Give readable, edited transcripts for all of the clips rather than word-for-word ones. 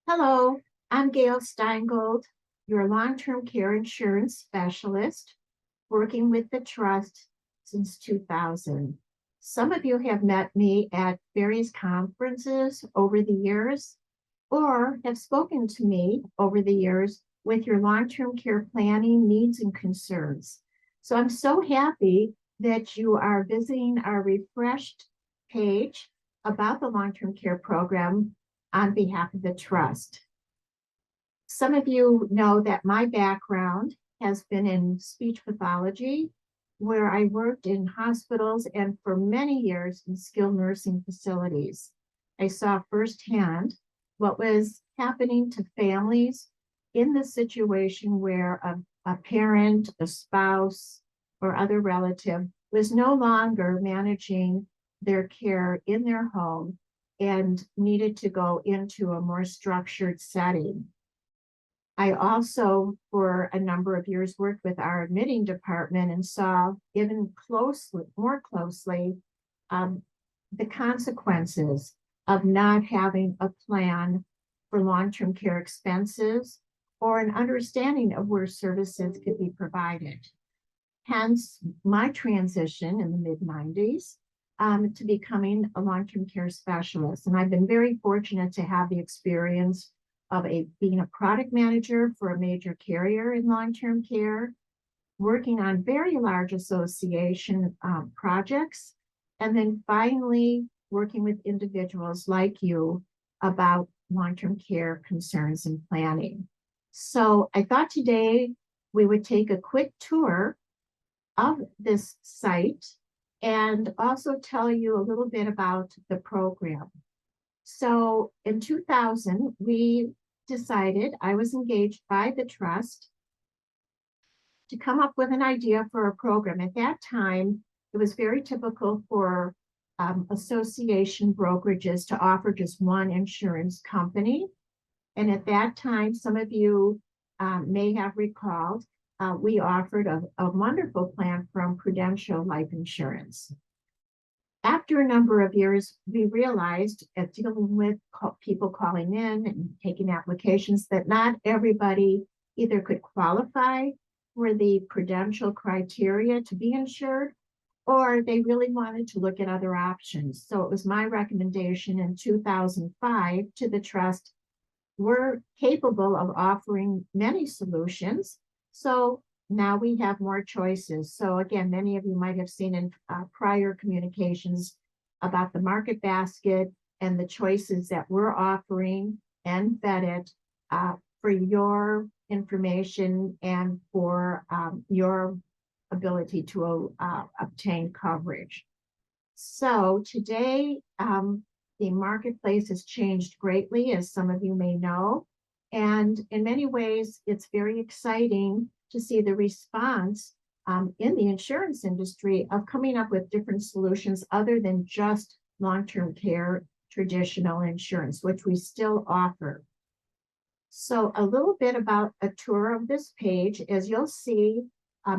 Hello, I'm Gail Steingold, your long-term care insurance specialist, working with the trust since 2000. Some of you have met me at various conferences over the years or have spoken to me over the years with your long-term care planning needs and concerns. So I'm so happy that you are visiting our refreshed page about the long-term care program on behalf of the trust. Some of you know that my background has been in speech pathology, where I worked in hospitals and for many years in skilled nursing facilities. I saw firsthand what was happening to families in the situation where a parent, a spouse, or other relative was no longer managing their care in their home and needed to go into a more structured setting. I also, for a number of years, worked with our admitting department and saw even more closely, um, the consequences of not having a plan for long-term care expenses or an understanding of where services could be provided. Hence, my transition in the mid-90s to becoming a long-term care specialist. And I've been very fortunate to have the experience of being a product manager for a major carrier in long-term care, working on very large association projects, and then finally working with individuals like you about long-term care concerns and planning. So I thought today we would take a quick tour of this site and also tell you a little bit about the program. So in 2000, we decided, I was engaged by the trust to come up with an idea for a program. At that time, it was very typical for association brokerages to offer just one insurance company. And at that time, some of you may have recalled, we offered a wonderful plan from Prudential Life Insurance. After a number of years, we realized at dealing with people calling in and taking applications that not everybody either could qualify for the Prudential criteria to be insured, or they really wanted to look at other options. So it was my recommendation in 2005 to the trust, we're capable of offering many solutions. So now we have more choices. So again, many of you might have seen in prior communications about the market basket and the choices that we're offering and vetted for your information and for your ability to obtain coverage. So today, the marketplace has changed greatly, as some of you may know. And in many ways, it's very exciting to see the response in the insurance industry of coming up with different solutions other than just long-term care traditional insurance, which we still offer. So a little bit about a tour of this page. As you'll see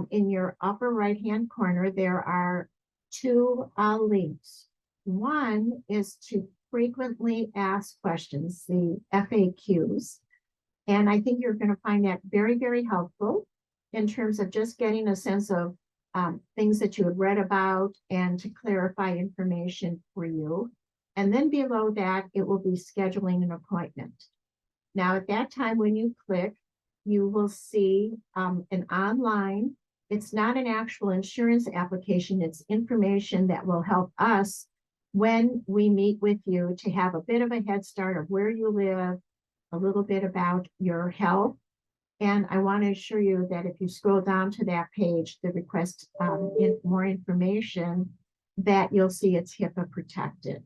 in your upper right-hand corner, there are two links. One is to frequently asked questions, the FAQs. And I think you're going to find that very, very helpful in terms of just getting a sense of things that you had read about and to clarify information for you. And then below that, it will be scheduling an appointment. Now, at that time, when you click, you will see an online. It's not an actual insurance application. It's information that will help us when we meet with you to have a bit of a head start of where you live, a little bit about your health. And I want to assure you that if you scroll down to that page, the request more information, that you'll see it's HIPAA protected.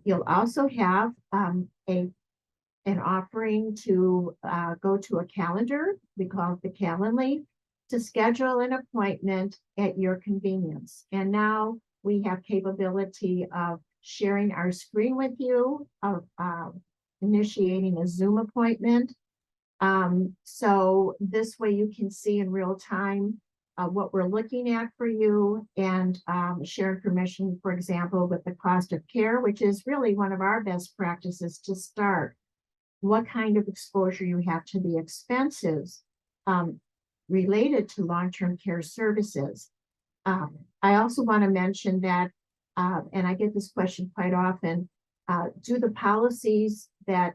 You'll also have an offering to go to a calendar, we call it the Calendly, to schedule an appointment at your convenience. And now we have capability of sharing our screen with you, of initiating a Zoom appointment. So this way you can see in real time what we're looking at for you and share information, for example, with the cost of care, which is really one of our best practices to start. what kind of exposure you have to the expenses related to long-term care services. I also want to mention that, and I get this question quite often, do the policies that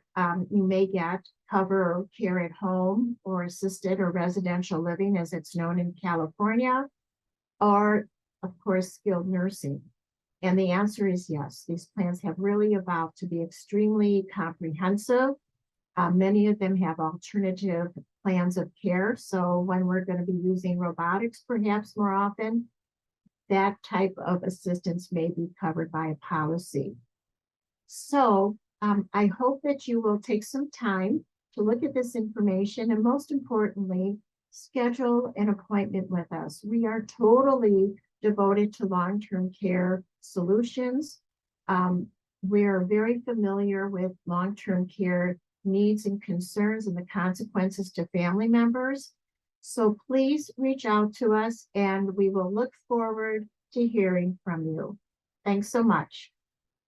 you may get cover care at home or assisted or residential living, as it's known in California, or, of course, skilled nursing? And the answer is yes. These plans have really evolved to be extremely comprehensive. Many of them have alternative plans of care. So when we're going to be using robotics, perhaps more often, that type of assistance may be covered by a policy. So I hope that you will take some time to look at this information, and most importantly, schedule an appointment with us. We are totally devoted to long-term care solutions. We're very familiar with long-term care needs and concerns and the consequences to family members. So please reach out to us and we will look forward to hearing from you. Thanks so much.